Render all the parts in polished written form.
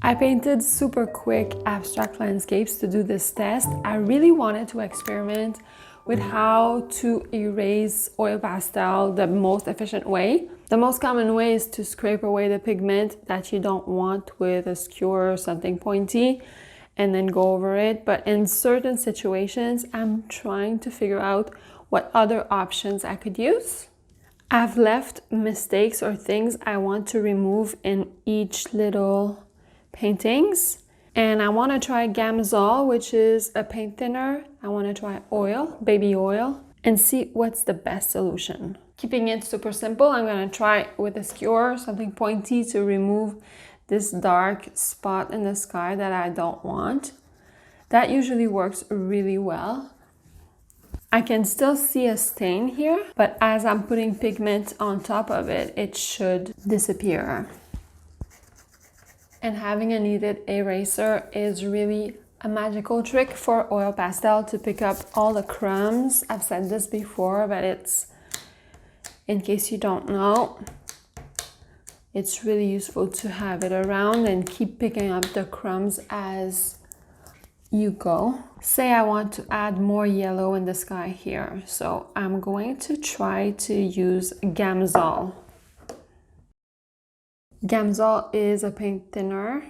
I painted super quick abstract landscapes to do this test. I really wanted to experiment with how to erase oil pastel the most efficient way. The most common way is to scrape away the pigment that you don't want with a skewer or something pointy and then go over it. But in certain situations, I'm trying to figure out what other options I could use. I've left mistakes or things I want to remove in each little paintings, and I want to try Gamsol, which is a paint thinner. I want to try oil, baby oil, and see what's the best solution. Keeping it super simple, I'm going to try with a skewer, something pointy, to remove this dark spot in the sky that I don't want. That usually works really well. I can still see a stain here, but as I'm putting pigment on top of it, it should disappear. And having a kneaded eraser is really a magical trick for oil pastel to pick up all the crumbs. I've said this before, but it's, in case you don't know, it's really useful to have it around and keep picking up the crumbs as you go. Say I want to add more yellow in the sky here, so I'm going to try to use Gamsol. Gamsol is a paint thinner.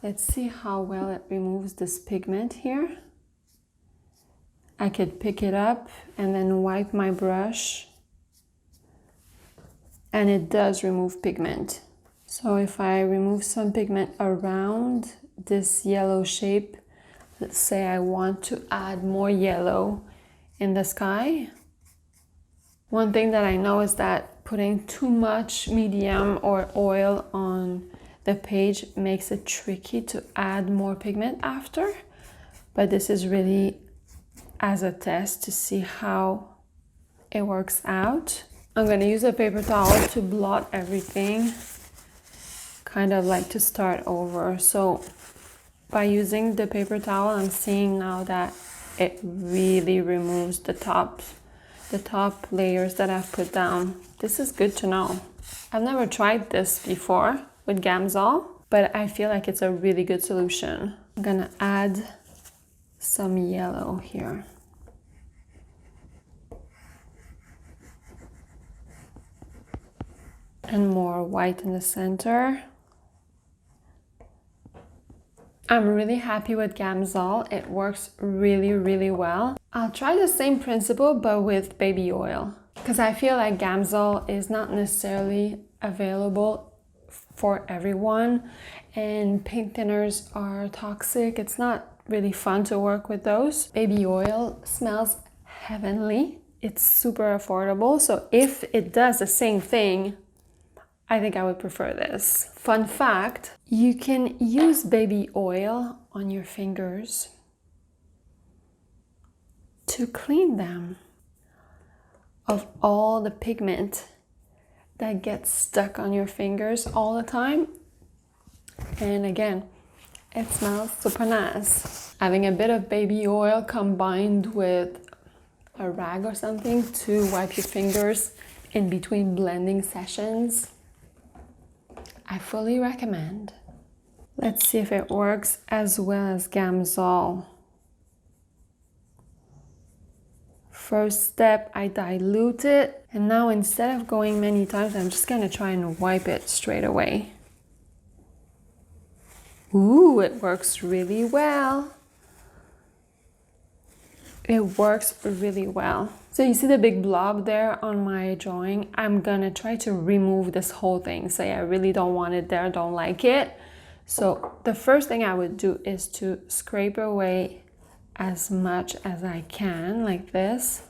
Let's see how well it removes this pigment here. I could pick it up and then wipe my brush, and it does remove pigment. So if I remove some pigment around this yellow shape, let's say I want to add more yellow in the sky. One thing that I know is that putting too much medium or oil on the page makes it tricky to add more pigment after. But this is really as a test to see how it works out. I'm going to use a paper towel to blot everything, kind of like to start over. So by using the paper towel, I'm seeing now that it really removes the top layers that I've put down. This is good to know. I've never tried this before with Gamsol, but I feel like it's a really good solution. I'm gonna add some yellow here. And more white in the center. I'm really happy with Gamsol. It works really, really well. I'll try the same principle, but with baby oil, because I feel like Gamsol is not necessarily available for everyone, and paint thinners are toxic. It's not really fun to work with those. Baby oil smells heavenly. It's super affordable. So if it does the same thing, I think I would prefer this. Fun fact, you can use baby oil on your fingers to clean them of all the pigment that gets stuck on your fingers all the time. And again, it smells super nice. Having a bit of baby oil combined with a rag or something to wipe your fingers in between blending sessions, I fully recommend. Let's see if it works as well as Gamsol. First step, I dilute it, and now instead of going many times, I'm just gonna try and wipe it straight away. Ooh, it works really well. It works really well. So you see the big blob there on my drawing? I'm gonna try to remove this whole thing. Say I really don't want it there, don't like it. So the first thing I would do is to scrape away as much as I can, like this.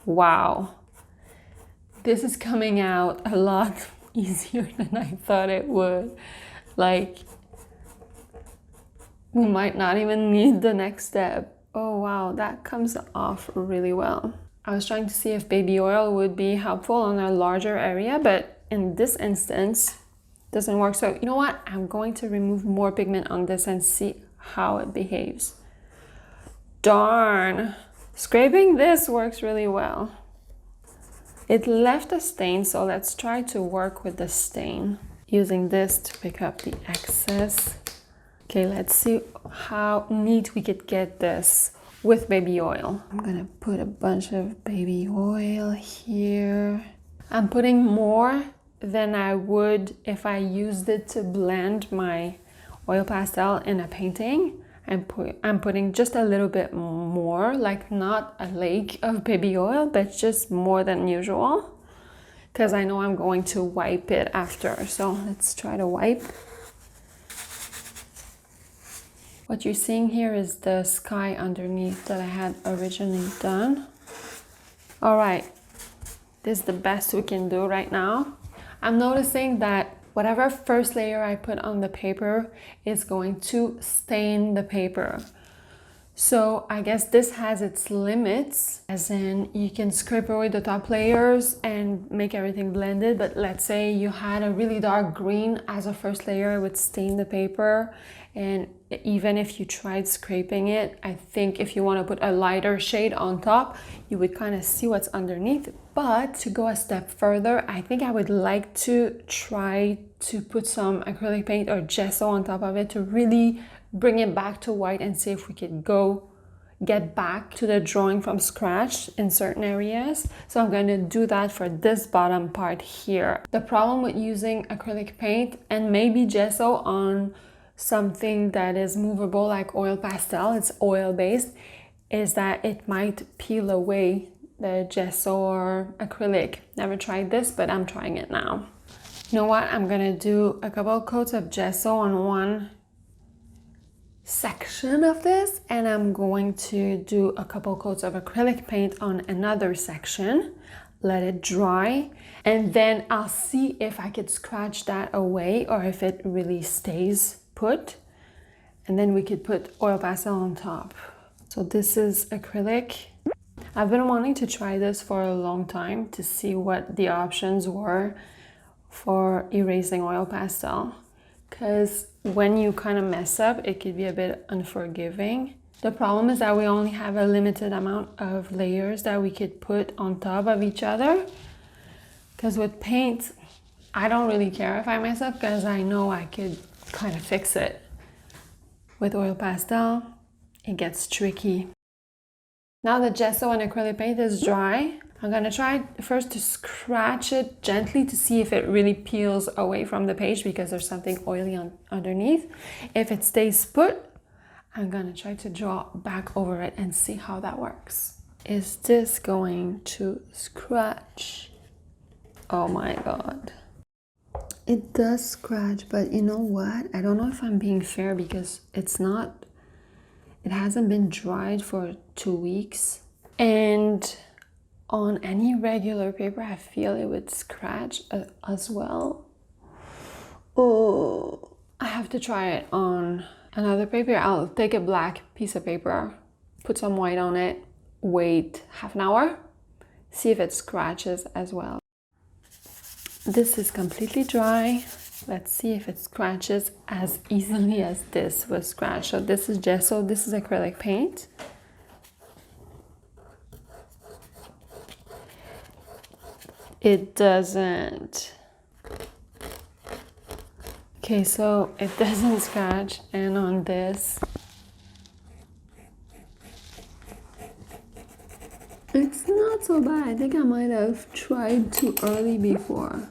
Wow. This is coming out a lot easier than I thought it would. Like, we might not even need the next step. Oh wow, that comes off really well. I was trying to see if baby oil would be helpful on a larger area, but in this instance, it doesn't work. So you know what? I'm going to remove more pigment on this and see how it behaves. Darn, scraping this works really well. It left a stain, so let's try to work with the stain. Using this to pick up the excess Okay, let's see how neat we could get this with baby oil. I'm gonna put a bunch of baby oil here. I'm putting more than I would if I used it to blend my oil pastel in a painting. I'm putting just a little bit more, like not a lake of baby oil, but just more than usual, because I know I'm going to wipe it after. So let's try to wipe. What you're seeing here is the sky underneath that I had originally done. All right, this is the best we can do right now. I'm noticing that whatever first layer I put on the paper is going to stain the paper. So I guess this has its limits, as in you can scrape away the top layers and make everything blended. But let's say you had a really dark green as a first layer, it would stain the paper. And even if you tried scraping it, I think if you want to put a lighter shade on top, you would kind of see what's underneath. But to go a step further, I think I would like to try to put some acrylic paint or gesso on top of it to really bring it back to white and see if we could get back to the drawing from scratch in certain areas. So I'm going to do that for this bottom part here. The problem with using acrylic paint and maybe gesso on something that is movable like oil pastel, it's oil based, is that it might peel away the gesso or acrylic. Never tried this, but I'm trying it now. You know what? I'm gonna do a couple coats of gesso on one section of this, and I'm going to do a couple coats of acrylic paint on another section, let it dry, and then I'll see if I could scratch that away or if it really stays put, and then we could put oil pastel on top. So this is acrylic. I've been wanting to try this for a long time to see what the options were for erasing oil pastel, because when you kind of mess up, it could be a bit unforgiving. The problem is that we only have a limited amount of layers that we could put on top of each other, because with paint, I don't really care if I mess up because I know I could kind of fix it. With oil pastel, it gets tricky. Now the gesso and acrylic paint is dry, I'm gonna try first to scratch it gently to see if it really peels away from the page because there's something oily underneath. If it stays put, I'm gonna try to draw back over it and see how that works. Is this going to scratch? Oh my God. It does scratch, but you know what? I don't know if I'm being fair because it hasn't been dried for 2 weeks. And on any regular paper, I feel it would scratch as well. Oh, I have to try it on another paper. I'll take a black piece of paper, put some white on it, wait half an hour, see if it scratches as well. This is completely dry. Let's see if it scratches as easily as this was scratched. So this is gesso, this is acrylic paint. It doesn't. Okay, so it doesn't scratch, and on this, it's not so bad. I think I might have tried too early before.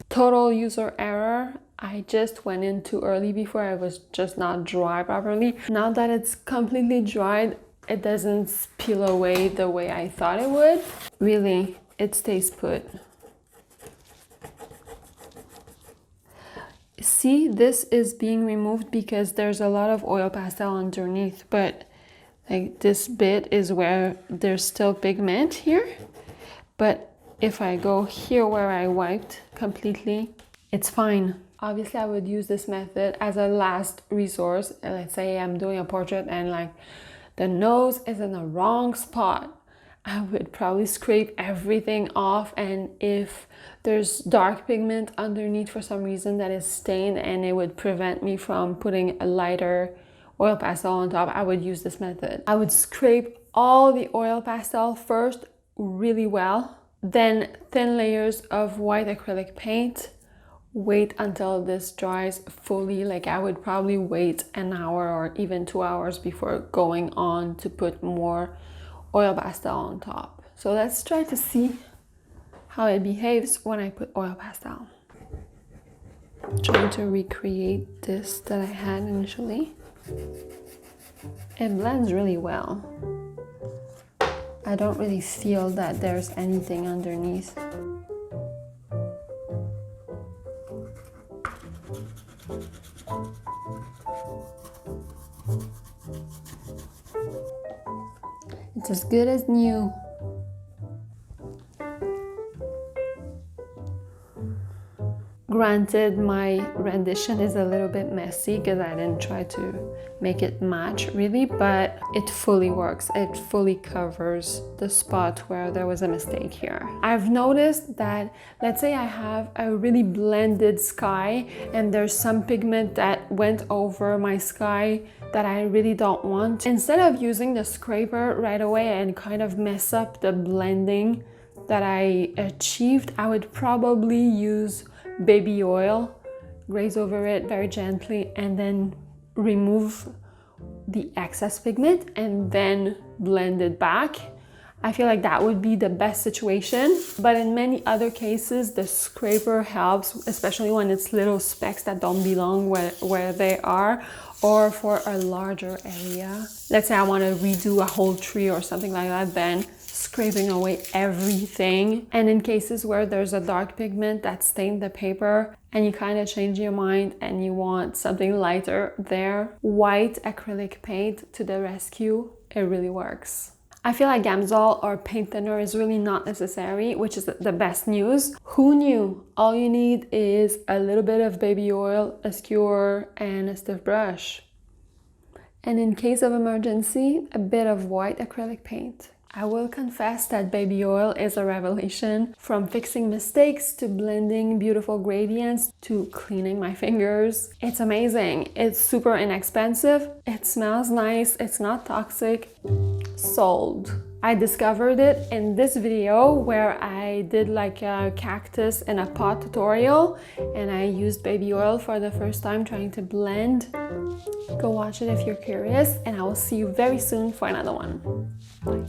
Total user error. I just went in too early before. I was just not dry properly. Now that it's completely dried, it doesn't peel away the way I thought it would. Really, it stays put. See, this is being removed because there's a lot of oil pastel underneath, but like this bit is where there's still pigment here. But if I go here where I wiped completely, it's fine. Obviously, I would use this method as a last resource. Let's say I'm doing a portrait and like the nose is in the wrong spot. I would probably scrape everything off, and if there's dark pigment underneath for some reason that is stained and it would prevent me from putting a lighter oil pastel on top, I would use this method. I would scrape all the oil pastel first really well, then thin layers of white acrylic paint, wait until this dries fully. Like I would probably wait an hour or even 2 hours before going on to put more oil pastel on top. So let's try to see how it behaves when I put oil pastel. Trying to recreate this that I had initially. It blends really well. I don't really feel that there's anything underneath. It's as good as new. Granted, my rendition is a little bit messy because I didn't try to make it match really, but it fully works. It fully covers the spot where there was a mistake here. I've noticed that, let's say I have a really blended sky and there's some pigment that went over my sky that I really don't want. Instead of using the scraper right away and kind of mess up the blending that I achieved, I would probably use baby oil, graze over it very gently, and then remove the excess pigment and then blend it back. I feel like that would be the best situation, but in many other cases the scraper helps, especially when it's little specks that don't belong where they are, or for a larger area. Let's say I want to redo a whole tree or something like that, then scraping away everything. And in cases where there's a dark pigment that stained the paper and you kind of change your mind and you want something lighter there, white acrylic paint to the rescue. It really works. I feel like Gamsol or paint thinner is really not necessary, which is the best news. Who knew? All you need is a little bit of baby oil, a skewer, and a stiff brush. And in case of emergency, a bit of white acrylic paint. I will confess that baby oil is a revelation. From fixing mistakes to blending beautiful gradients to cleaning my fingers. It's amazing. It's super inexpensive. It smells nice. It's not toxic. Sold. I discovered it in this video where I did like a cactus in a pot tutorial and I used baby oil for the first time trying to blend. Go watch it if you're curious, and I will see you very soon for another one. Bye.